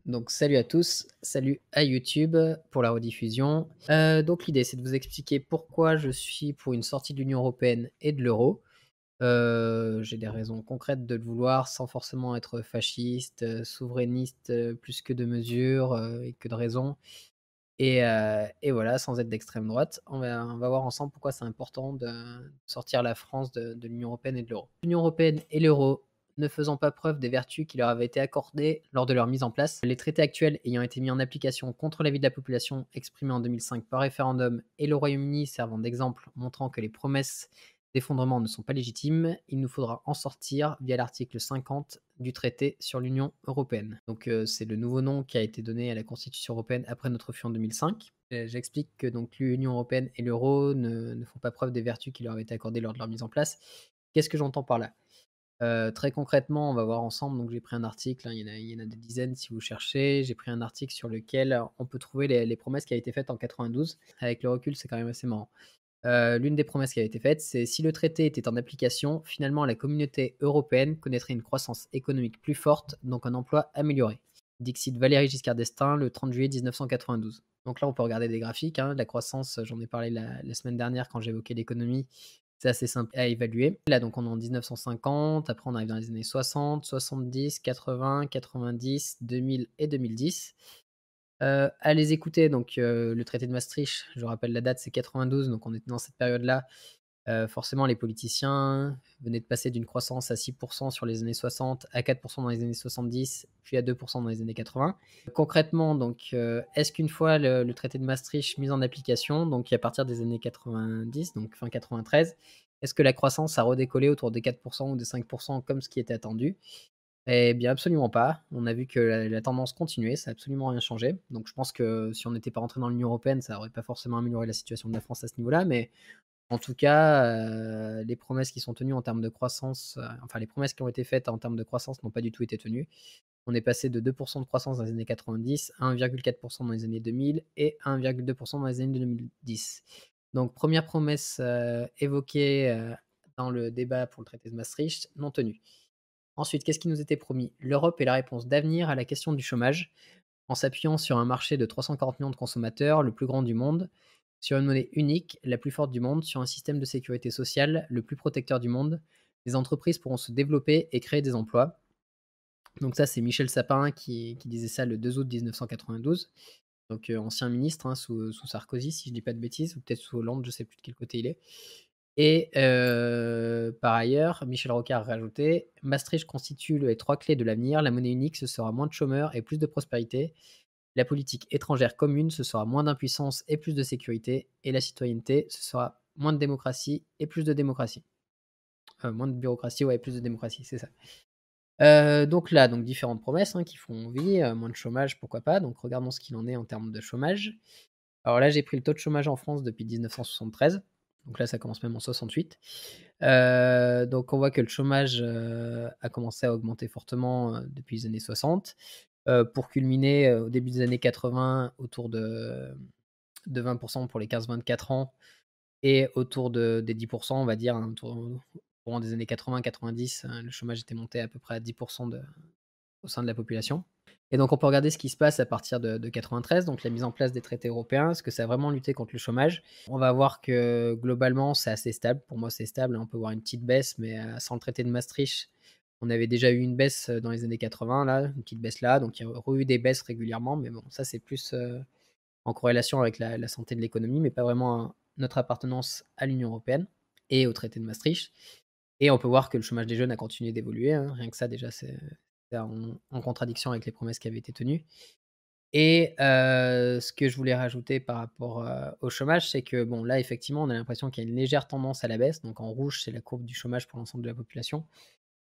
Donc salut à tous, salut à YouTube pour la rediffusion. Donc l'idée c'est de vous expliquer pourquoi je suis pour une sortie de l'Union européenne et de l'euro. J'ai des raisons concrètes de le vouloir sans forcément être fasciste, souverainiste, plus que de mesures, et que de raison et voilà, sans être d'extrême droite. On va voir ensemble pourquoi c'est important de sortir la France de l'Union européenne et de l'euro. L'Union européenne et l'euro ne faisant pas preuve des vertus qui leur avaient été accordées lors de leur mise en place, les traités actuels ayant été mis en application contre l'avis de la population exprimé en 2005 par référendum et le Royaume-Uni servant d'exemple montrant que les promesses d'effondrement ne sont pas légitimes, il nous faudra en sortir via l'article 50 du traité sur l'Union européenne. Donc c'est le nouveau nom qui a été donné à la Constitution européenne après notre fusion en 2005. J'explique que donc l'Union européenne et l'euro ne font pas preuve des vertus qui leur avaient été accordées lors de leur mise en place. Qu'est-ce que j'entends par là? Très concrètement, on va voir ensemble, donc j'ai pris un article, hein, il y en a des dizaines si vous cherchez. J'ai pris un article sur lequel on peut trouver les promesses qui avaient été faites en 92. Avec le recul, c'est quand même assez marrant. L'une des promesses qui avait été faite, c'est: si le traité était en application, finalement la communauté européenne connaîtrait une croissance économique plus forte, donc un emploi amélioré. Dixit Valéry Giscard d'Estaing le 30 juillet 1992. Donc là, on peut regarder des graphiques, hein. La croissance, j'en ai parlé la semaine dernière quand j'évoquais l'économie, c'est assez simple à évaluer. Là, donc on est en 1950, après on arrive dans les années 60, 70, 80, 90, 2000 et 2010. À les écouter, donc le traité de Maastricht, je rappelle la date, c'est 92, donc on était dans cette période-là. Forcément, les politiciens venaient de passer d'une croissance à 6 sur les années 60 à 4 dans les années 70, puis à 2 dans les années 80. Concrètement, donc est-ce qu'une fois le traité de Maastricht mis en application, donc à partir des années 90, donc fin 93, est-ce que la croissance a redécollé autour des 4 ou des 5 comme ce qui était attendu? Eh bien, absolument pas. On a vu que la tendance continuait, ça a absolument rien changé. Donc je pense que si on n'était pas rentré dans l'Union européenne, ça aurait pas forcément amélioré la situation de la France à ce niveau-là, mais en tout cas, les promesses qui sont tenues en termes de croissance, enfin les promesses qui ont été faites en termes de croissance n'ont pas du tout été tenues. On est passé de 2 de croissance dans les années 90 à 1,4 dans les années 2000 et 1,2 dans les années 2010. Donc première promesse, évoquée, dans le débat pour le traité de Maastricht, non tenue. Ensuite, qu'est-ce qui nous était promis? L'Europe est la réponse d'avenir à la question du chômage, en s'appuyant sur un marché de 340 millions de consommateurs, le plus grand du monde, sur une monnaie unique, la plus forte du monde, sur un système de sécurité sociale, le plus protecteur du monde. Les entreprises pourront se développer et créer des emplois. Donc ça, c'est Michel Sapin qui disait ça le 2 août 1992, donc ancien ministre, hein, sous Sarkozy, si je dis pas de bêtises, ou peut-être sous Hollande, je sais plus de quel côté il est. Et par ailleurs, Michel Rocard rajoutait: «Maastricht constitue les 3 clés de l'avenir. La monnaie unique, ce sera moins de chômeurs et plus de prospérité. La politique étrangère commune, ce sera moins d'impuissance et plus de sécurité. Et la citoyenneté, ce sera moins de démocratie et plus de démocratie». Moins de bureaucratie, ouais, et plus de démocratie, c'est ça. Donc là, donc différentes promesses, hein, qui font envie, moins de chômage, pourquoi pas? Donc regardons ce qu'il en est en termes de chômage. Alors là, j'ai pris le taux de chômage en France depuis 1973, donc là, ça commence même en 68. Donc on voit que le chômage, a commencé à augmenter fortement, depuis les années 60, pour culminer, au début des années 80 autour de 20 pour les 15-24 ans et autour des 10 on va dire, hein, au courant des années 80-90, le chômage était monté à peu près à 10 au sein de la population. Et donc on peut regarder ce qui se passe à partir de 93, donc la mise en place des traités européens. Est-ce que ça a vraiment lutté contre le chômage? On va voir que globalement, c'est assez stable. Pour moi, c'est stable, hein. On peut voir une petite baisse, mais sans le traité de Maastricht, on avait déjà eu une baisse, dans les années 80 là, une petite baisse là, donc il y a re eu des baisses régulièrement, mais bon, ça c'est plus, en corrélation avec la santé de l'économie, mais pas vraiment notre appartenance à l'Union européenne et au traité de Maastricht. Et on peut voir que le chômage des jeunes a continué d'évoluer, hein. Rien que ça déjà, c'est en contradiction avec les promesses qui avaient été tenues. Et ce que je voulais rajouter par rapport, au chômage, c'est que bon, là, effectivement, on a l'impression qu'il y a une légère tendance à la baisse. Donc en rouge, c'est la courbe du chômage pour l'ensemble de la population.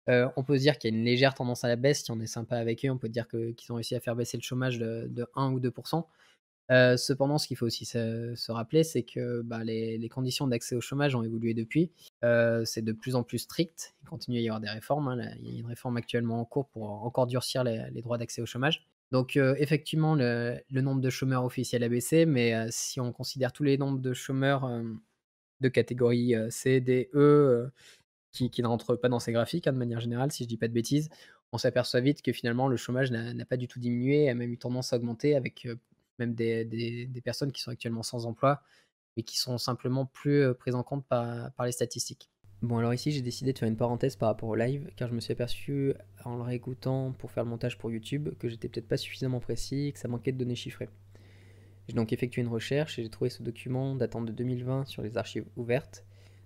On peut se dire qu'il y a une légère tendance à la baisse si on est sympa avec eux. On peut dire qu'ils ont réussi à faire baisser le chômage de 1 ou 2. Cependant, ce qu'il faut aussi se rappeler, c'est que, bah, les conditions d'accès au chômage ont évolué depuis. C'est de plus en plus strict. Il continue à y avoir des réformes, hein. Là, il y a une réforme actuellement en cours pour encore durcir les droits d'accès au chômage. Donc, effectivement, le nombre de chômeurs officiels a baissé, mais, si on considère tous les nombres de chômeurs, de catégorie, C, D, E, qui ne rentrent pas dans ces graphiques, hein, de manière générale, si je dis pas de bêtises, on s'aperçoit vite que finalement le chômage n'a pas du tout diminué, a même eu tendance à augmenter avec, même des personnes qui sont actuellement sans emploi, mais qui sont simplement plus, prises en compte par les statistiques. Bon, alors ici, j'ai décidé de faire une parenthèse par rapport au live, car je me suis aperçu en le réécoutant pour faire le montage pour YouTube que j'étais peut-être pas suffisamment précis et que ça manquait de données chiffrées. J'ai donc effectué une recherche et j'ai trouvé ce document datant de 2020 sur les archives ouvertes,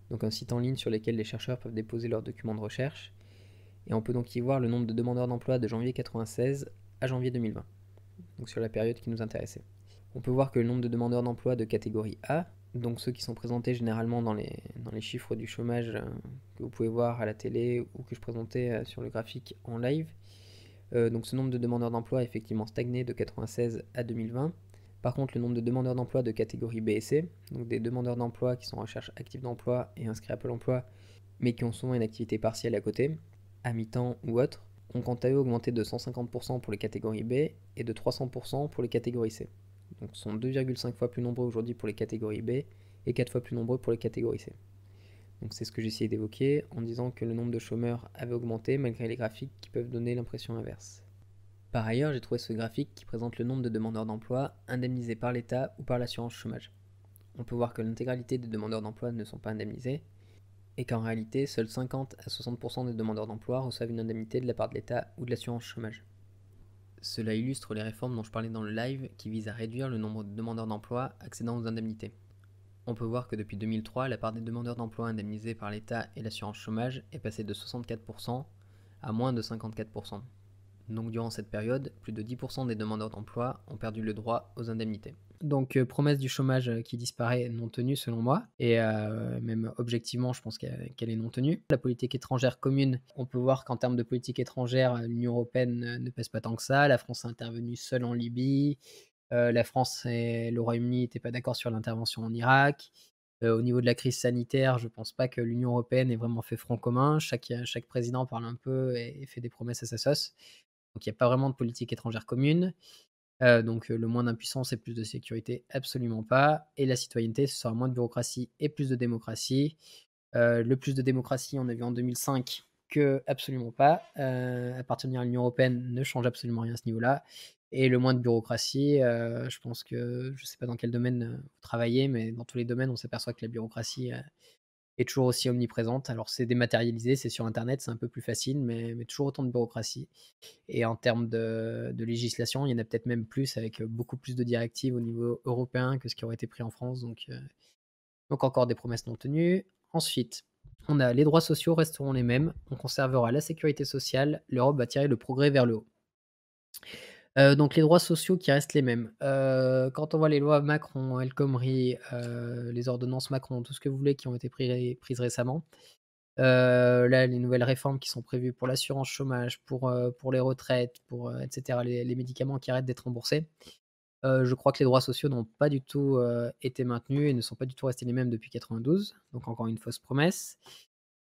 donc un site en ligne sur lequel les chercheurs peuvent déposer leurs documents de recherche, et on peut donc y voir le nombre de demandeurs d'emploi de janvier 1996 à janvier 2020, donc sur la période qui nous intéressait. On peut voir que le nombre de demandeurs d'emploi de catégorie A, donc ceux qui sont présentés généralement dans les chiffres du chômage que vous pouvez voir à la télé ou que je présentais sur le graphique en live, donc ce nombre de demandeurs d'emploi a effectivement stagné de 1996 à 2020. Par contre, le nombre de demandeurs d'emploi de catégorie B et C, donc des demandeurs d'emploi qui sont en recherche active d'emploi et inscrits à Pôle emploi, mais qui ont souvent une activité partielle à côté, à mi-temps ou autre, ont quant à eux augmenté de 150% pour les catégories B et de 300% pour les catégories C. Donc sont 2,5 fois plus nombreux aujourd'hui pour les catégories B et 4 fois plus nombreux pour les catégories C. Donc c'est ce que j'ai essayé d'évoquer en disant que le nombre de chômeurs avait augmenté malgré les graphiques qui peuvent donner l'impression inverse. Par ailleurs, j'ai trouvé ce graphique qui présente le nombre de demandeurs d'emploi indemnisés par l'État ou par l'assurance chômage. On peut voir que l'intégralité des demandeurs d'emploi ne sont pas indemnisés et qu'en réalité, seuls 50 à 60% des demandeurs d'emploi reçoivent une indemnité de la part de l'État ou de l'assurance chômage. Cela illustre les réformes dont je parlais dans le live qui visent à réduire le nombre de demandeurs d'emploi accédant aux indemnités. On peut voir que depuis 2003, la part des demandeurs d'emploi indemnisés par l'État et l'assurance chômage est passée de 64% à moins de 54%. Donc durant cette période, plus de 10% des demandeurs d'emploi ont perdu le droit aux indemnités. Donc promesse du chômage qui disparaît non tenue selon moi, et même objectivement je pense qu'elle est non tenue. La politique étrangère commune, on peut voir qu'en termes de politique étrangère, l'Union européenne ne pèse pas tant que ça. La France est intervenue seule en Libye, la France et le Royaume-Uni n'étaient pas d'accord sur l'intervention en Irak. Au niveau de la crise sanitaire, je pense pas que l'Union européenne ait vraiment fait front commun. Chaque président parle un peu et fait des promesses à sa sauce. Donc il n'y a pas vraiment de politique étrangère commune. Donc le moins d'impuissance et plus de sécurité, absolument pas. Et la citoyenneté, ce sera moins de bureaucratie et plus de démocratie. Le plus de démocratie, on a vu en 2005 que absolument pas. Appartenir à l'Union européenne ne change absolument rien à ce niveau-là. Et le moins de bureaucratie, je pense que je ne sais pas dans quel domaine vous travaillez, mais dans tous les domaines, on s'aperçoit que la bureaucratie est toujours aussi omniprésente. Alors c'est dématérialisé, c'est sur internet, c'est un peu plus facile, mais toujours autant de bureaucratie. Et en termes de législation, il y en a peut-être même plus avec, beaucoup plus de directives au niveau européen que ce qui aurait été pris en France, donc encore des promesses non tenues. Ensuite, on a les droits sociaux resteront les mêmes, on conservera la sécurité sociale, l'Europe va tirer le progrès vers le haut. Donc les droits sociaux qui restent les mêmes. Quand on voit les lois Macron, El Khomri, les ordonnances Macron, tout ce que vous voulez qui ont été prises récemment, là, les nouvelles réformes qui sont prévues pour l'assurance chômage, pour les retraites, et cetera, les médicaments qui arrêtent d'être remboursés, je crois que les droits sociaux n'ont pas du tout, été maintenus et ne sont pas du tout restés les mêmes depuis 92, donc encore une fausse promesse.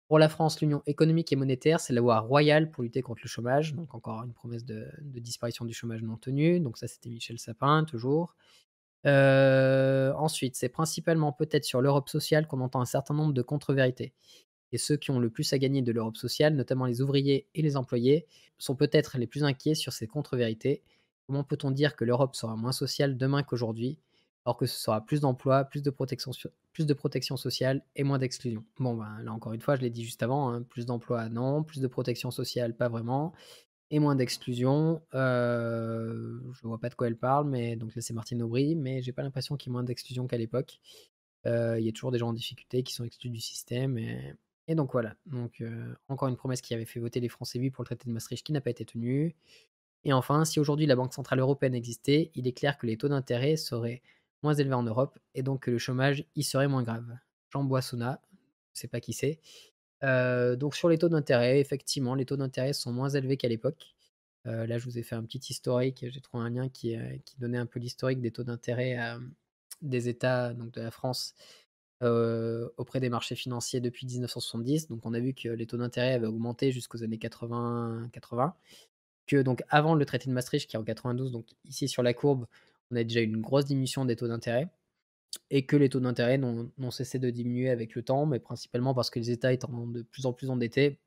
Pour la France, l'union économique et monétaire, c'est la loi royale pour lutter contre le chômage, donc encore une promesse de disparition du chômage non tenue, donc ça, c'était Michel Sapin, toujours. Ensuite, c'est principalement peut-être sur l'Europe sociale qu'on entend un certain nombre de contre-vérités. Et ceux qui ont le plus à gagner de l'Europe sociale, notamment les ouvriers et les employés, sont peut-être les plus inquiets sur ces contre-vérités. Comment peut-on dire que l'Europe sera moins sociale demain qu'aujourd'hui, alors que ce sera plus d'emplois, plus de protection sociale et moins d'exclusion? Bon, ben, là encore une fois, je l'ai dit juste avant, hein, plus d'emplois, non, plus de protection sociale, pas vraiment, et moins d'exclusion. Je vois pas de quoi elle parle, mais donc là c'est Martine Aubry, mais j'ai pas l'impression qu'il y ait moins d'exclusion qu'à l'époque. Il y a toujours des gens en difficulté qui sont exclus du système et donc voilà. Donc encore une promesse qui avait fait voter les Français oui pour le traité de Maastricht qui n'a pas été tenue. Et enfin, si aujourd'hui la Banque centrale européenne existait, il est clair que les taux d'intérêt seraient moins élevés en Europe et donc que le chômage y serait moins grave. Jean Boissonnat, je sais pas qui c'est. Donc sur les taux d'intérêt, effectivement, les taux d'intérêt sont moins élevés qu'à l'époque. Là, je vous ai fait un petit historique, j'ai trouvé un lien qui donnait un peu l'historique des taux d'intérêt, des États, donc de la France, auprès des marchés financiers depuis 1970. Donc on a vu que les taux d'intérêt avaient augmenté jusqu'aux années 80, que donc avant le traité de Maastricht qui est en 92, donc ici sur la courbe, on a déjà eu une grosse diminution des taux d'intérêt et que les taux d'intérêt n'ont cessé de diminuer avec le temps, mais principalement parce que les États étant de plus en plus endettés,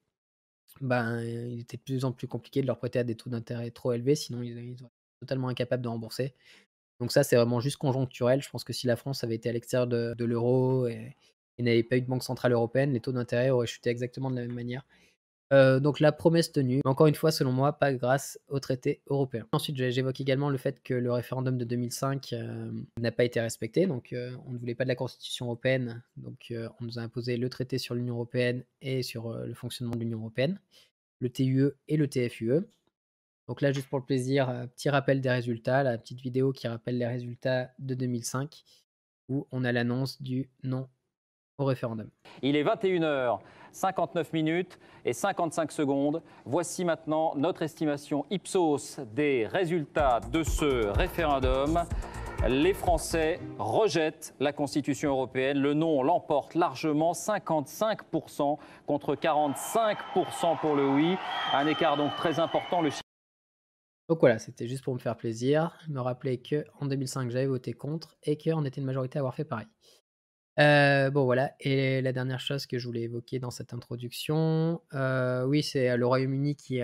ben, il était de plus en plus compliqué de leur prêter à des taux d'intérêt trop élevés, sinon ils auraient totalement incapables de rembourser. Donc ça, c'est vraiment juste conjoncturel. Je pense que si la France avait été à l'extérieur de l'euro et n'avait pas eu de banque centrale européenne, les taux d'intérêt auraient chuté exactement de la même manière. Donc la promesse tenue, mais encore une fois, selon moi, pas grâce au traité européen. Ensuite, j'évoque également le fait que le référendum de 2005, n'a pas été respecté. Donc, on ne voulait pas de la constitution européenne, donc, on nous a imposé le traité sur l'Union européenne et sur, le fonctionnement de l'Union européenne, le TUE et le TFUE. Donc là, juste pour le plaisir, petit rappel des résultats, la petite vidéo qui rappelle les résultats de 2005, où on a l'annonce du non au référendum. Il est 21h59 minutes et 55 secondes. Voici maintenant notre estimation Ipsos des résultats de ce référendum. Les Français rejettent la Constitution européenne. Le non l'emporte largement, 55% contre 45% pour le oui. Un écart donc très important. Donc voilà, c'était juste pour me faire plaisir, me rappeler qu'en 2005, j'avais voté contre et qu'on était une majorité à avoir fait pareil. Bon voilà, et la dernière chose que je voulais évoquer dans cette introduction, oui, c'est, le Royaume-Uni qui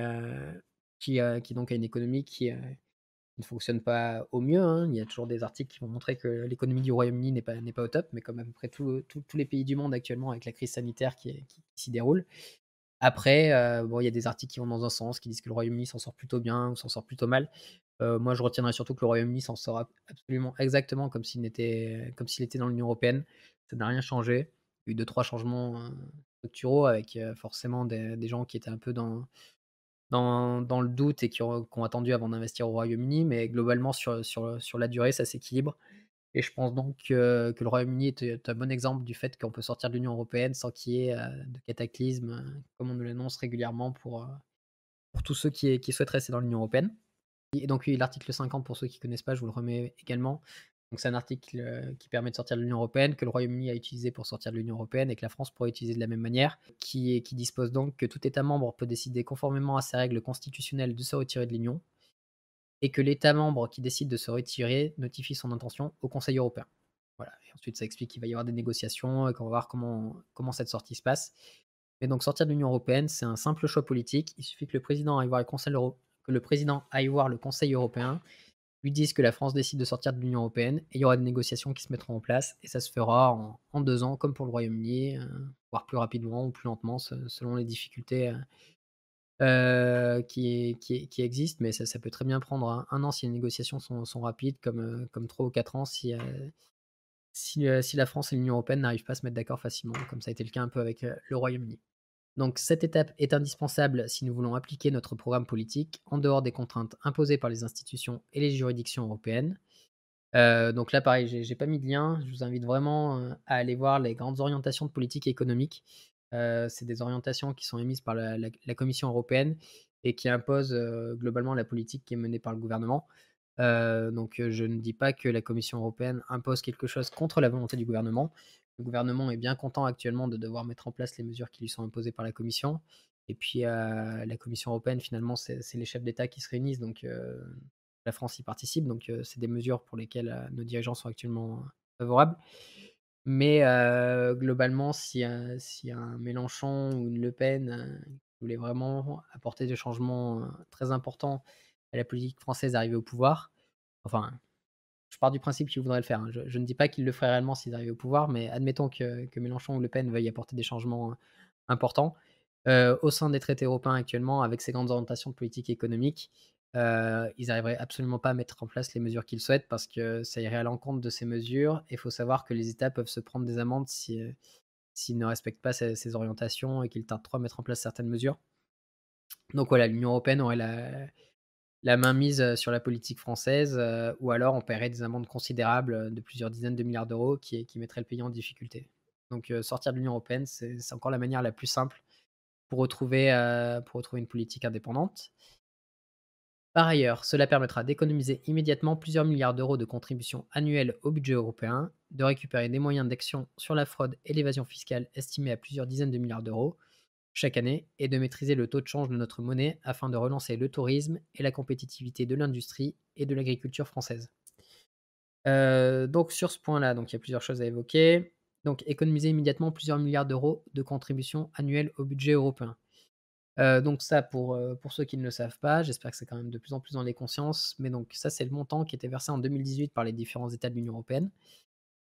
donc a une économie qui ne fonctionne pas au mieux, hein. Il y a toujours des articles qui vont montrer que l'économie du Royaume-Uni n'est pas au top, mais comme à peu près tous les pays du monde actuellement avec la crise sanitaire qui s'y déroule. Après, bon, il y a des articles qui vont dans un sens, qui disent que le Royaume-Uni s'en sort plutôt bien ou s'en sort plutôt mal. Moi, je retiendrai surtout que le Royaume-Uni s'en sort absolument exactement comme s'il était dans l'Union européenne. Ça n'a rien changé. Il y a eu 2-3 changements, structuraux avec, forcément des gens qui étaient un peu dans le doute et qui ont attendu avant d'investir au Royaume-Uni, mais globalement sur la durée, ça s'équilibre. Et je pense donc que le Royaume-Uni est un bon exemple du fait qu'on peut sortir de l'Union européenne sans qu'il y ait, de cataclysme, comme on nous l'annonce régulièrement pour tous ceux qui souhaitent rester dans l'Union européenne. Et donc oui, l'article 50 pour ceux qui ne connaissent pas, je vous le remets également. Donc c'est un article, qui permet de sortir de l'Union européenne, que le Royaume-Uni a utilisé pour sortir de l'Union européenne et que la France pourrait utiliser de la même manière, qui dispose donc que tout État membre peut décider conformément à ses règles constitutionnelles de se retirer de l'Union et que l'État membre qui décide de se retirer notifie son intention au Conseil européen. Voilà, et ensuite ça explique qu'il va y avoir des négociations et qu'on va voir comment cette sortie se passe. Mais donc sortir de l'Union européenne, c'est un simple choix politique. Il suffit que le président aille voir le Conseil européen, lui dise que la France décide de sortir de l'Union européenne et il y aura des négociations qui se mettront en place et ça se fera en 2 ans comme pour le Royaume-Uni, voire plus rapidement ou plus lentement selon les difficultés, qui existent, mais ça peut très bien prendre un an si les négociations sont rapides comme 3 ou 4 ans si la France et l'Union européenne n'arrivent pas à se mettre d'accord facilement, comme ça a été le cas un peu avec, le Royaume-Uni. Donc cette étape est indispensable si nous voulons appliquer notre programme politique en dehors des contraintes imposées par les institutions et les juridictions européennes. Donc là pareil, j'ai pas mis de lien, je vous invite vraiment, à aller voir les grandes orientations de politique économique. C'est des orientations qui sont émises par la Commission européenne et qui imposent, globalement la politique qui est menée par le gouvernement. Donc, je ne dis pas que la Commission européenne impose quelque chose contre la volonté du gouvernement. Le gouvernement est bien content actuellement de devoir mettre en place les mesures qui lui sont imposées par la Commission et puis, la Commission européenne finalement c'est les chefs d'État qui se réunissent donc, la France y participe donc, c'est des mesures pour lesquelles, nos dirigeants sont actuellement favorables. Mais, globalement si un Mélenchon ou une Le Pen, voulait vraiment apporter des changements, très importants à la politique française arrivée au pouvoir, enfin, je pars du principe qu'ils voudraient le faire, hein. Je ne dis pas qu'ils le feraient réellement s'ils arrivaient au pouvoir, mais admettons que Mélenchon ou Le Pen veuillent apporter des changements, importants. Au sein des traités européens actuellement, avec ces grandes orientations de politique économique, ils arriveraient absolument pas à mettre en place les mesures qu'ils souhaitent parce que ça irait à l'encontre de ces mesures et il faut savoir que les États peuvent se prendre des amendes s'ils ne respectent pas ces orientations et qu'ils tardent trop à mettre en place certaines mesures. Donc voilà, l'Union européenne aurait la mainmise, sur la politique française, ou alors on paierait des amendes considérables, de plusieurs dizaines de milliards d'euros qui mettraient le pays en difficulté. Donc, sortir de l'Union européenne, c'est encore la manière la plus simple pour retrouver une politique indépendante. Par ailleurs, cela permettra d'économiser immédiatement plusieurs milliards d'euros de contributions annuelles au budget européen, de récupérer des moyens d'action sur la fraude et l'évasion fiscale estimés à plusieurs dizaines de milliards d'euros chaque année et de maîtriser le taux de change de notre monnaie afin de relancer le tourisme et la compétitivité de l'industrie et de l'agriculture française. Donc sur ce point-là, donc il y a plusieurs choses à évoquer. Donc économiser immédiatement plusieurs milliards d'euros de contributions annuelles au budget européen. Donc ça pour ceux qui ne le savent pas, j'espère que c'est quand même de plus en plus dans les consciences, mais donc ça, c'est le montant qui était versé en 2018 par les différents États de l'Union européenne.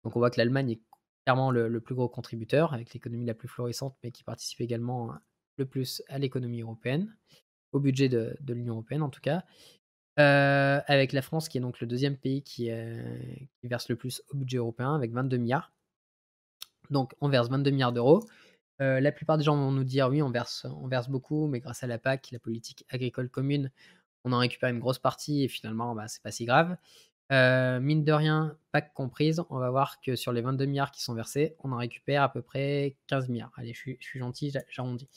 Donc on voit que l'Allemagne est clairement le plus gros contributeur, avec l'économie la plus florissante, mais qui participe également, le plus à l'économie européenne, au budget de l'Union européenne en tout cas. Avec la France qui est donc le deuxième pays qui verse le plus au budget européen avec 22 milliards. Donc on verse 22 milliards d'euros. La plupart des gens vont nous dire: «Oui, on verse beaucoup, mais grâce à la PAC, la politique agricole commune, on en récupère une grosse partie et finalement, bah, c'est pas si grave». Mine de rien, PAC comprise, on va voir que sur les 22 milliards qui sont versés, on en récupère à peu près 15 milliards. Allez, je suis gentil, j'arrondis.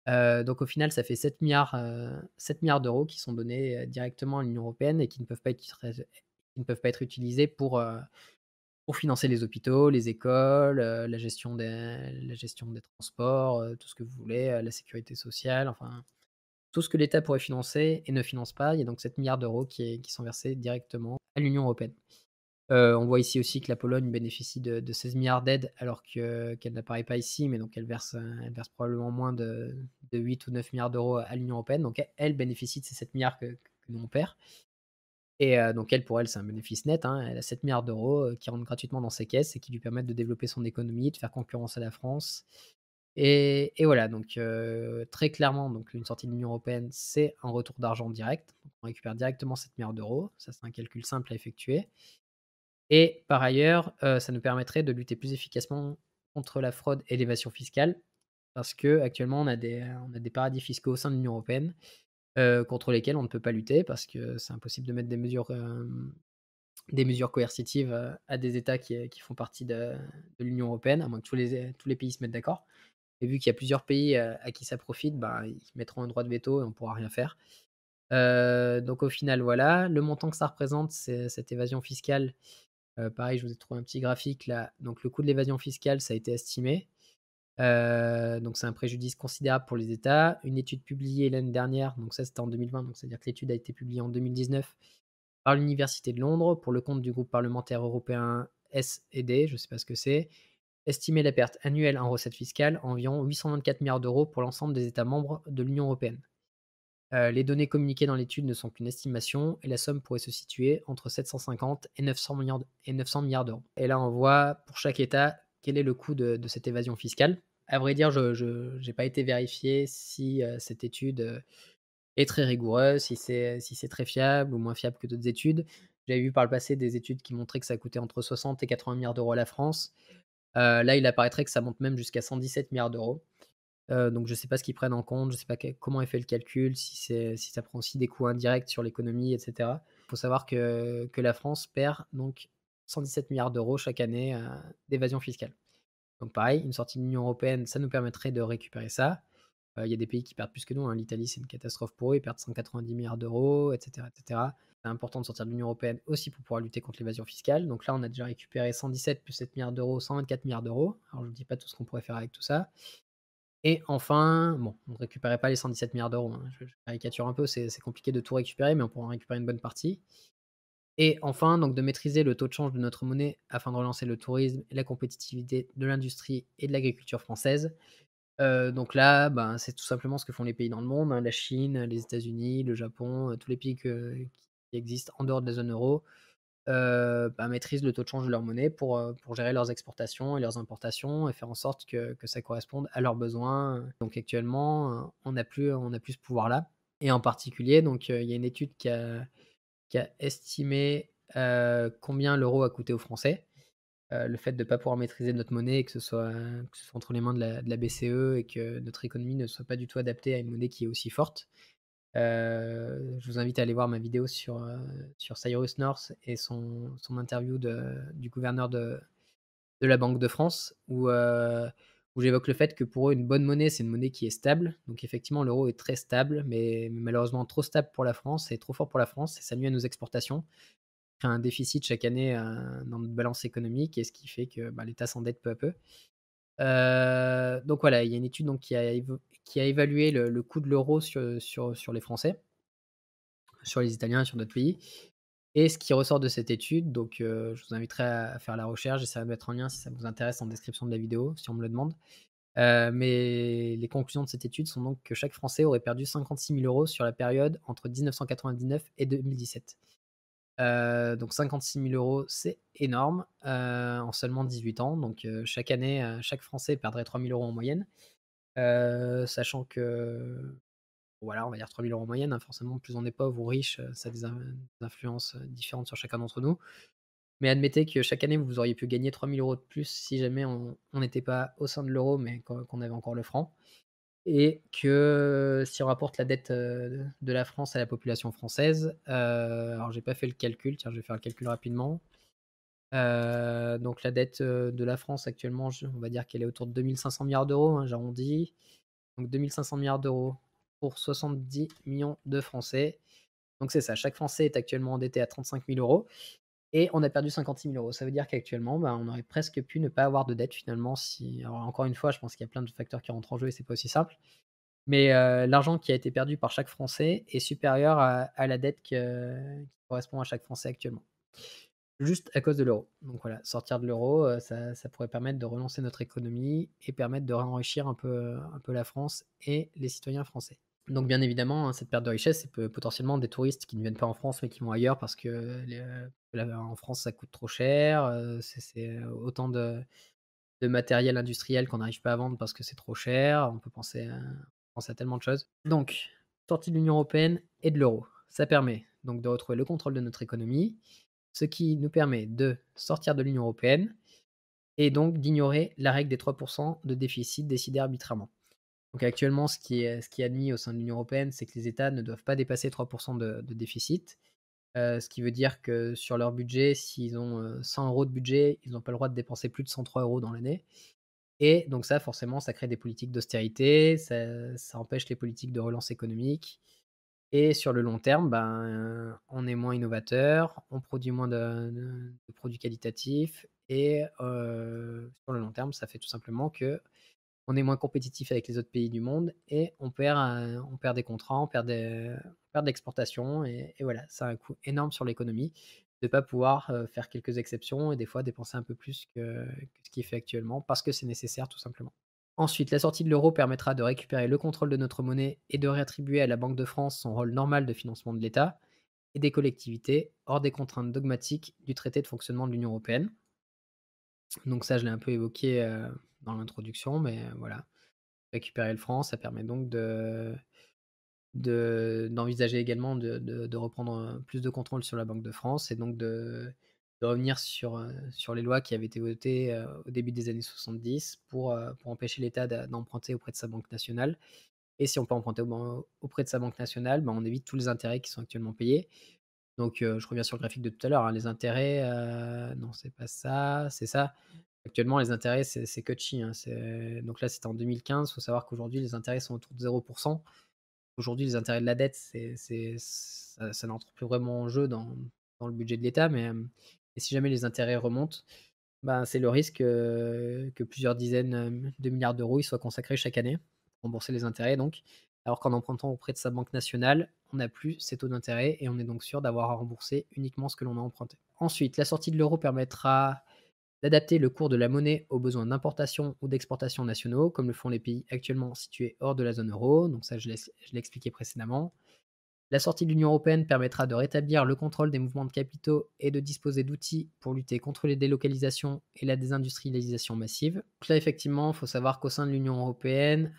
Donc au final, ça fait 7 milliards d'euros qui sont donnés, directement à l'Union européenne et qui ne peuvent pas être utilisés pour financer les hôpitaux, les écoles, la gestion des transports, tout ce que vous voulez, la sécurité sociale, enfin tout ce que l'État pourrait financer et ne finance pas. Il y a donc 7 milliards d'euros qui sont versés directement à l'Union européenne. On voit ici aussi que la Pologne bénéficie de 16 milliards d'aides alors qu'elle n'apparaît pas ici, mais donc elle verse probablement moins de 8 ou 9 milliards d'euros à l'Union européenne. Donc elle bénéficie de ces 7 milliards que nous on perd. Et donc elle, pour elle, c'est un bénéfice net, hein. Elle a 7 milliards d'euros, qui rentrent gratuitement dans ses caisses et qui lui permettent de développer son économie, de faire concurrence à la France. Et voilà, donc très clairement, donc une sortie de l'Union européenne, c'est un retour d'argent direct. Donc on récupère directement 7 milliards d'euros. Ça, c'est un calcul simple à effectuer. Et par ailleurs, ça nous permettrait de lutter plus efficacement contre la fraude et l'évasion fiscale. Parce qu'actuellement, on a des paradis fiscaux au sein de l'Union européenne, contre lesquels on ne peut pas lutter parce que c'est impossible de mettre des mesures coercitives, à des États qui font partie de l'Union européenne, à moins que tous les pays se mettent d'accord. Et vu qu'il y a plusieurs pays, à qui ça profite, bah, ils mettront un droit de veto et on pourra rien faire. Donc au final, voilà, le montant que ça représente, c'est cette évasion fiscale. Pareil, je vous ai trouvé un petit graphique là. Donc le coût de l'évasion fiscale, ça a été estimé. Donc c'est un préjudice considérable pour les États. Une étude publiée l'année dernière, donc ça c'était en 2020, donc c'est-à-dire que l'étude a été publiée en 2019 par l'Université de Londres pour le compte du groupe parlementaire européen S&D, je ne sais pas ce que c'est, estimait la perte annuelle en recettes fiscales à environ 824 milliards d'euros pour l'ensemble des États membres de l'Union européenne. Les données communiquées dans l'étude ne sont qu'une estimation et la somme pourrait se situer entre 750 et 900 milliards d'euros. Et là, on voit pour chaque État quel est le coût de cette évasion fiscale. À vrai dire, je n'ai pas été vérifié si cette étude est très rigoureuse, si c'est très fiable ou moins fiable que d'autres études. J'avais vu par le passé des études qui montraient que ça coûtait entre 60 et 80 milliards d'euros à la France. Là, il apparaîtrait que ça monte même jusqu'à 117 milliards d'euros. Donc je ne sais pas ce qu'ils prennent en compte, je ne sais pas comment est fait le calcul, si ça prend aussi des coûts indirects sur l'économie et cetera. Il faut savoir que la France perd donc 117 milliards d'euros chaque année, d'évasion fiscale. Donc pareil, une sortie de l'Union européenne, ça nous permettrait de récupérer ça. Il y a des pays qui perdent plus que nous, hein. L'Italie, c'est une catastrophe pour eux, ils perdent 190 milliards d'euros et cetera et cetera. C'est important de sortir de l'Union européenne aussi pour pouvoir lutter contre l'évasion fiscale. Donc là, on a déjà récupéré 117 plus 7 milliards d'euros, 124 milliards d'euros. Alors je ne vous dis pas tout ce qu'on pourrait faire avec tout ça. Et enfin, bon, on ne récupérait pas les 117 milliards d'euros, hein. Je caricature un peu, c'est compliqué de tout récupérer, mais on pourra en récupérer une bonne partie. Et enfin, donc de maîtriser le taux de change de notre monnaie afin de relancer le tourisme et la compétitivité de l'industrie et de l'agriculture française. Donc là, ben, c'est tout simplement ce que font les pays dans le monde, hein, la Chine, les États-Unis, le Japon, tous les pays qui existent en dehors de la zone euro, bah, maîtrisent le taux de change de leur monnaie pour gérer leurs exportations et leurs importations et faire en sorte que ça corresponde à leurs besoins. Donc actuellement, on n'a plus ce pouvoir-là. Et en particulier, donc il y a une étude qui a estimé, combien l'euro a coûté aux Français. Le fait de ne pas pouvoir maîtriser notre monnaie et que ce soit entre les mains de la BCE et que notre économie ne soit pas du tout adaptée à une monnaie qui est aussi forte. Je vous invite à aller voir ma vidéo sur Cyrus North et son interview du gouverneur de la Banque de France où j'évoque le fait que pour eux, une bonne monnaie, c'est une monnaie qui est stable. Donc effectivement, l'euro est très stable, mais malheureusement trop stable pour la France et trop fort pour la France et ça nuit à nos exportations. Crée un déficit chaque année, dans notre balance économique et ce qui fait que, bah, l'État s'endette peu à peu. Donc voilà, il y a une étude donc qui a évalué le coût de l'euro sur les Français, sur les Italiens et sur d'autres pays. Et ce qui ressort de cette étude, donc je vous inviterai à faire la recherche, j'essaierai de mettre en lien si ça vous intéresse en description de la vidéo, si on me le demande. Mais les conclusions de cette étude sont donc que chaque Français aurait perdu 56 000 € sur la période entre 1999 et 2017. Donc 56 000 €, c'est énorme, en seulement 18 ans. Donc chaque année, chaque Français perdrait 3 000 € en moyenne. Sachant que, voilà, on va dire 3 000 € en moyenne, hein, forcément plus on est pauvre ou riche, ça a des influences, différentes sur chacun d'entre nous. Mais admettez que chaque année, vous auriez pu gagner 3 000 € de plus si jamais on n'était pas au sein de l'euro, mais qu'on avait encore le franc. Et que si on rapporte la dette, de la France à la population française, alors j'ai pas fait le calcul, tiens, je vais faire le calcul rapidement. Donc la dette, de la France actuellement, on va dire qu'elle est autour de 2 500 000 €, hein, j'arrondis. Donc 2 500 000 € pour 70 millions de Français. Donc c'est ça, chaque Français est actuellement endetté à 35 000 € et on a perdu 56 000 €. Ça veut dire qu'actuellement, bah, on aurait presque pu ne pas avoir de dette finalement si, alors encore une fois, je pense qu'il y a plein de facteurs qui rentrent en jeu et c'est pas aussi simple. Mais l'argent qui a été perdu par chaque Français est supérieur à la dette qui correspond à chaque Français actuellement. Juste à cause de l'euro. Donc voilà, sortir de l'euro, ça pourrait permettre de relancer notre économie et permettre de réenrichir un peu la France et les citoyens français. Donc bien évidemment, hein, cette perte de richesse, c'est potentiellement des touristes qui ne viennent pas en France, mais qui vont ailleurs parce que en France, ça coûte trop cher, c'est autant de matériel industriel qu'on n'arrive pas à vendre parce que c'est trop cher. On peut penser à tellement de choses. Donc, sortie de l'Union européenne et de l'euro. Ça permet donc de retrouver le contrôle de notre économie, ce qui nous permet de sortir de l'Union européenne et donc d'ignorer la règle des 3 de déficit décidée arbitrairement. Donc actuellement, ce qui est admis au sein de l'Union européenne, c'est que les États ne doivent pas dépasser 3 de déficit. Ce qui veut dire que sur leur budget, s'ils ont, 100 € de budget, ils n'ont pas le droit de dépenser plus de 103 € dans l'année. Et donc ça, forcément, ça crée des politiques d'austérité, ça empêche les politiques de relance économique et sur le long terme, ben, on est moins innovateur, on produit moins de produits qualitatifs et sur le long terme, ça fait tout simplement que on est moins compétitif avec les autres pays du monde et on perd des contrats, on perd de l'exportation et voilà, ça a un coût énorme sur l'économie de ne pas pouvoir, faire quelques exceptions et des fois dépenser un peu plus que ce qui est fait actuellement parce que c'est nécessaire tout simplement. Ensuite, la sortie de l'euro permettra de récupérer le contrôle de notre monnaie et de réattribuer à la Banque de France son rôle normal de financement de l'État et des collectivités, hors des contraintes dogmatiques du traité de fonctionnement de l'Union européenne. Donc ça, je l'ai un peu évoqué, dans l'introduction, mais voilà. Récupérer le franc, ça permet donc d'envisager également de reprendre, plus de contrôle sur la Banque de France et donc de revenir sur les lois qui avaient été votées, au début des années 70 pour empêcher l'État d'emprunter auprès de sa banque nationale et si on peut emprunter auprès de sa banque nationale, ben, on évite tous les intérêts qui sont actuellement payés. Donc je reviens sur le graphique de tout à l'heure, hein, les intérêts, non, c'est pas ça, c'est ça. Actuellement, les intérêts, c'est cutchy, hein, donc là, c'était en 2015. Il faut savoir qu'aujourd'hui, les intérêts sont autour de 0. Aujourd'hui, les intérêts de la dette, ça n'entre plus vraiment en jeu dans le budget de l'État, mais et si jamais les intérêts remontent, ben, c'est le risque, que plusieurs dizaines, de milliards d'euros, ils soient consacrés chaque année pour rembourser les intérêts donc. Alors qu'en empruntant auprès de sa banque nationale, on n'a plus ces taux d'intérêt et on est donc sûr d'avoir à rembourser uniquement ce que l'on a emprunté. Ensuite, la sortie de l'euro permettra d'adapter le cours de la monnaie aux besoins d'importation ou d'exportation nationaux, comme le font les pays actuellement situés hors de la zone euro. Donc ça, je l'ai expliqué précédemment. La sortie de l'Union européenne permettra de rétablir le contrôle des mouvements de capitaux et de disposer d'outils pour lutter contre les délocalisations et la désindustrialisation massive. Donc là, effectivement, il faut savoir qu'au sein de l'Union européenne,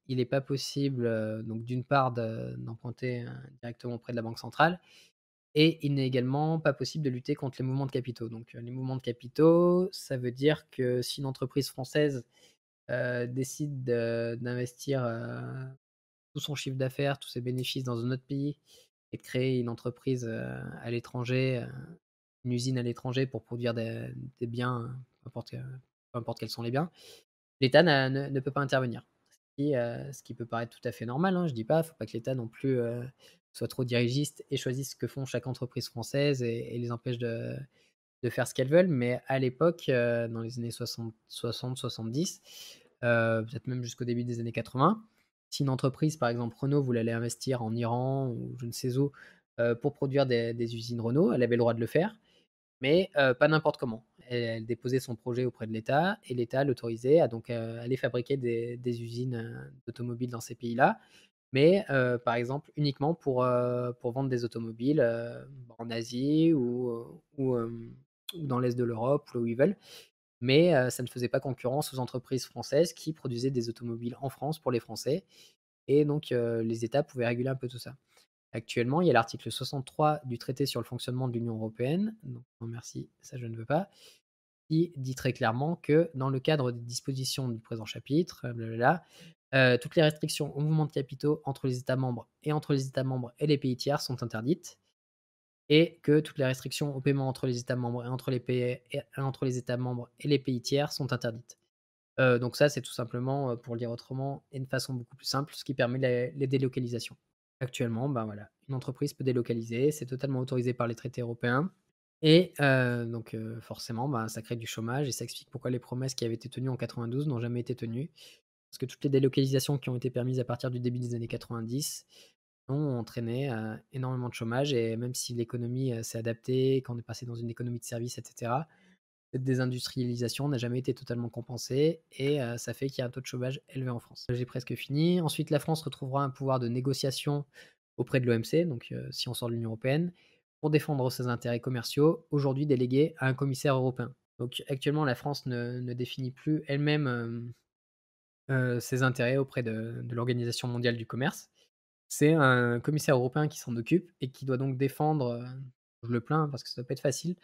il n'est pas possible, donc d'une part, d'emprunter directement auprès de la Banque centrale, et il n'est également pas possible de lutter contre les mouvements de capitaux. Donc, les mouvements de capitaux, ça veut dire que si une entreprise française, décide d'investir, tout son chiffre d'affaires, tous ses bénéfices dans un autre pays et de créer une entreprise, à l'étranger, une usine à l'étranger pour produire des biens, peu importe quels sont les biens, l'État ne peut pas intervenir. Ce qui peut paraître tout à fait normal, hein, je dis pas, faut pas que l'État non plus, soit trop dirigiste et choisisse ce que font chaque entreprise française et les empêche de faire ce qu'elles veulent. Mais à l'époque, dans les années 60-70, peut-être même jusqu'au début des années 80, si une entreprise, par exemple Renault, voulait aller investir en Iran ou je ne sais où, pour produire des usines Renault, elle avait le droit de le faire, mais pas n'importe comment. elle déposait son projet auprès de l'État et l'État l'autorisait à donc, aller fabriquer des usines, d'automobiles dans ces pays-là. Mais, par exemple, uniquement pour vendre des automobiles, en Asie ou dans l'est de l'Europe ou là où ils veulent. Mais, ça ne faisait pas concurrence aux entreprises françaises qui produisaient des automobiles en France pour les Français et donc, les États pouvaient réguler un peu tout ça. Actuellement, il y a l'article 63 du traité sur le fonctionnement de l'Union européenne, donc non merci, ça je ne veux pas, qui dit très clairement que dans le cadre des dispositions du présent chapitre, blablabla, toutes les restrictions au mouvement de capitaux entre les États membres et entre les États membres et les pays tiers sont interdites et que toutes les restrictions au paiement entre les États membres et entre les États membres et les pays tiers sont interdites. Donc ça, c'est tout simplement, pour le dire autrement et de façon beaucoup plus simple, ce qui permet les délocalisations. Actuellement, ben, voilà, une entreprise peut délocaliser, c'est totalement autorisé par les traités européens et donc forcément, ben, ça crée du chômage et ça explique pourquoi les promesses qui avaient été tenues en 92 n'ont jamais été tenues. Parce que toutes les délocalisations qui ont été permises à partir du début des années 90 ont entraîné, énormément de chômage et même si l'économie, s'est adaptée, qu'on est passé dans une économie de services et cetera, cette désindustrialisation n'a jamais été totalement compensée et ça fait qu'il y a un taux de chômage élevé en France. J'ai presque fini. Ensuite, la France retrouvera un pouvoir de négociation auprès de l'OMC, donc si on sort de l'Union européenne, pour défendre ses intérêts commerciaux, aujourd'hui délégués à un commissaire européen. Donc actuellement, la France ne définit plus elle-même, ses intérêts auprès de l'Organisation mondiale du commerce. C'est un commissaire européen qui s'en occupe et qui doit donc défendre, je le plains, hein, parce que ça doit pas être facile,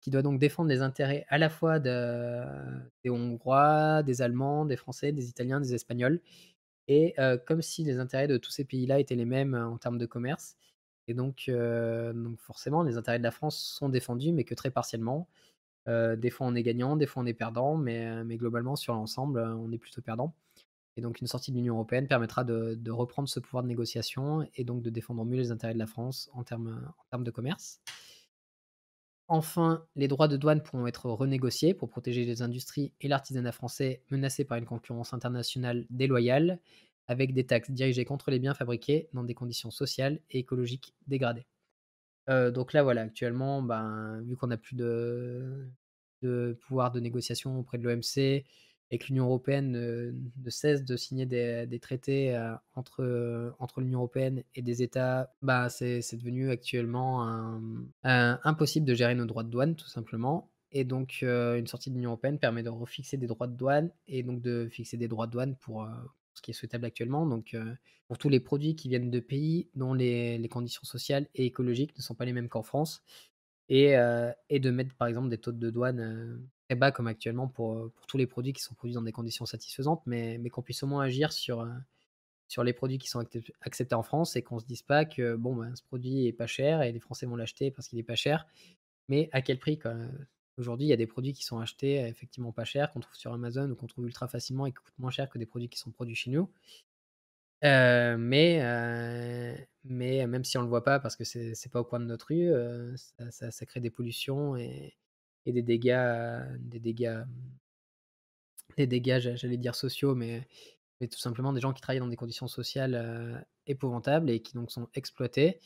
qui doit donc défendre les intérêts à la fois des Hongrois, des Allemands, des Français, des Italiens, des Espagnols et comme si les intérêts de tous ces pays-là étaient les mêmes, en termes de commerce et donc forcément les intérêts de la France sont défendus, mais que très partiellement. Des fois on est gagnant, des fois on est perdant, mais globalement sur l'ensemble, on est plutôt perdant. Et donc une sortie de l'Union européenne permettra de reprendre ce pouvoir de négociation et donc de défendre mieux les intérêts de la France en termes de commerce. Enfin, les droits de douane pourront être renégociés pour protéger les industries et l'artisanat français menacés par une concurrence internationale déloyale, avec des taxes dirigées contre les biens fabriqués dans des conditions sociales et écologiques dégradées. Donc là, voilà, actuellement, ben, vu qu'on n'a plus de pouvoir de négociation auprès de l'OMC et que l'Union européenne ne cesse de signer des traités, entre l'Union européenne et des États, bah, c'est devenu actuellement impossible de gérer nos droits de douane, tout simplement et donc une sortie de l'Union européenne permet de refixer des droits de douane et donc de fixer des droits de douane pour ce qui est souhaitable actuellement donc pour tous les produits qui viennent de pays dont les conditions sociales et écologiques ne sont pas les mêmes qu'en France et de mettre par exemple des taux de douane, très bas comme actuellement pour tous les produits qui sont produits dans des conditions satisfaisantes, mais qu'on puisse au moins agir sur les produits qui sont acceptés en France et qu'on se dise pas que bon, ben, ce produit est pas cher et les Français vont l'acheter parce qu'il est pas cher, mais à quel prix, quoi? Aujourd'hui, il y a des produits qui sont achetés, effectivement pas cher, qu'on trouve sur Amazon ou qu'on trouve ultra facilement et qui coûtent moins cher que des produits qui sont produits chez nous. Mais même si on le voit pas parce que c'est pas au coin de notre rue, ça crée des pollutions et des dégâts, j'allais dire sociaux, mais tout simplement des gens qui travaillent dans des conditions sociales, épouvantables et qui donc sont exploités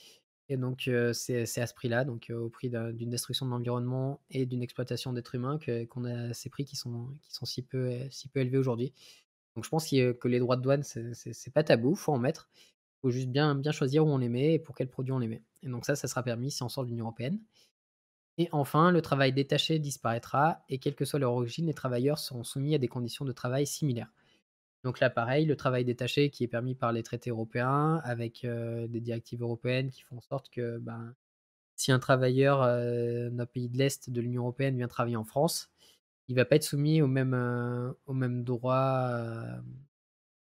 et donc c'est à ce prix-là, donc au prix d'une destruction de l'environnement et d'une exploitation d'êtres humains qu'on a ces prix qui sont si peu élevés aujourd'hui. Donc je pense que les droits de douane, c'est pas tabou, faut en mettre. Faut juste bien choisir où on les met et pour quels produits on les met et donc ça sera permis si on sort de l'Union européenne et enfin, le travail détaché disparaîtra et quelle que soit leur origine, les travailleurs seront soumis à des conditions de travail similaires. Donc là, pareil, le travail détaché qui est permis par les traités européens avec, des directives européennes qui font en sorte que, ben, si un travailleur, d'un pays de l'est de l'Union européenne vient travailler en France, il va pas être soumis aux mêmes droits,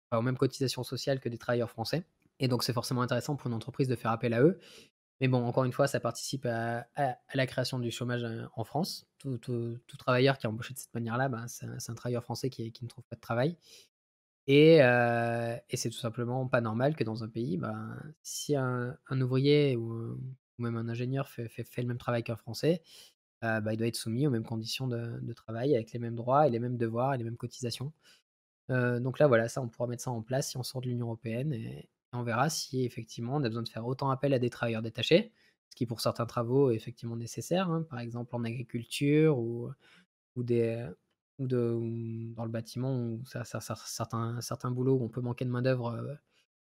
enfin, aux mêmes cotisations sociales que des travailleurs français et donc c'est forcément intéressant pour une entreprise de faire appel à eux. Mais bon, encore une fois, ça participe à la création du chômage, en France. Tout travailleur qui est embauché de cette manière-là, ben, c'est un travailleur français qui ne trouve pas de travail et c'est tout simplement pas normal que dans un pays, ben, si un ouvrier ou même un ingénieur fait le même travail qu'un Français, bah, il doit être soumis aux mêmes conditions de travail avec les mêmes droits et les mêmes devoirs et les mêmes cotisations. Donc là, voilà, ça, on pourra mettre ça en place si on sort de l'Union européenne et on verra si effectivement on a besoin de faire autant appel à des travailleurs détachés, ce qui pour certains travaux est effectivement nécessaire, hein, par exemple en agriculture ou des ou dans le bâtiment ou certains boulots où on peut manquer de main-d'œuvre,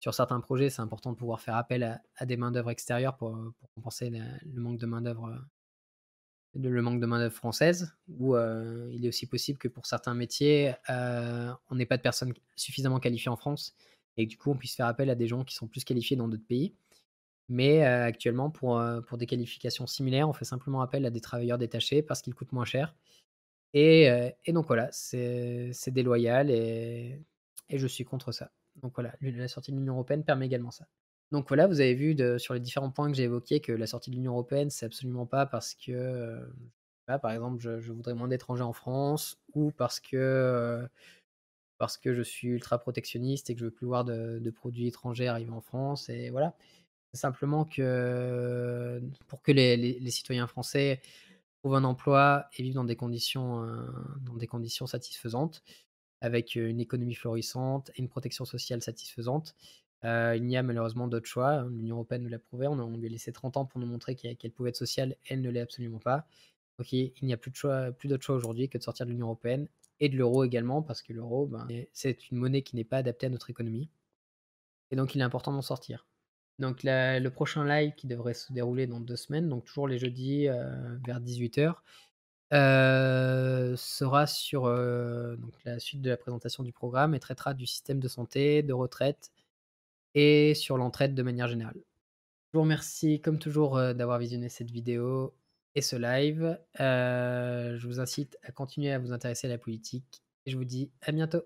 sur certains projets, c'est important de pouvoir faire appel à des main-d'œuvre extérieures pour compenser le manque de main-d'œuvre, le manque de main-d'œuvre française. Ou, il est aussi possible que pour certains métiers, on n'ait pas de personnes suffisamment qualifiées en France et que du coup, on puisse faire appel à des gens qui sont plus qualifiés dans d'autres pays. Mais, actuellement pour des qualifications similaires, on fait simplement appel à des travailleurs détachés parce qu'ils coûtent moins cher et donc voilà, c'est déloyal et je suis contre ça. Donc voilà, la sortie de l'Union européenne permet également ça. Donc voilà, vous avez vu sur les différents points que j'ai évoqués que la sortie de l'Union européenne, c'est absolument pas parce que, par exemple, je voudrais moins d'étrangers en France ou parce que je suis ultra protectionniste et que je veux plus voir de produits étrangers arriver en France et voilà. C'est simplement que, pour que les citoyens français trouvent un emploi et vivent dans des conditions satisfaisantes, avec, une économie florissante et une protection sociale satisfaisante. Il n'y a malheureusement d'autre choix, hein. L'Union européenne nous l'a prouvé, on lui a laissé 30 ans pour nous montrer qu'elle pouvait être sociale, elle ne l'est absolument pas. Donc il n'y a plus d'autre choix aujourd'hui que de sortir de l'Union européenne et de l'euro également parce que l'euro, ben, c'est une monnaie qui n'est pas adaptée à notre économie et donc il est important d'en sortir. Donc le prochain live qui devrait se dérouler dans 2 semaines, donc toujours les jeudis, vers 18h, sera sur, donc la suite de la présentation du programme et traitera du système de santé, de retraite et sur l'entraide de manière générale. Je vous remercie comme toujours, d'avoir visionné cette vidéo et ce live. Je vous incite à continuer à vous intéresser à la politique et je vous dis à bientôt.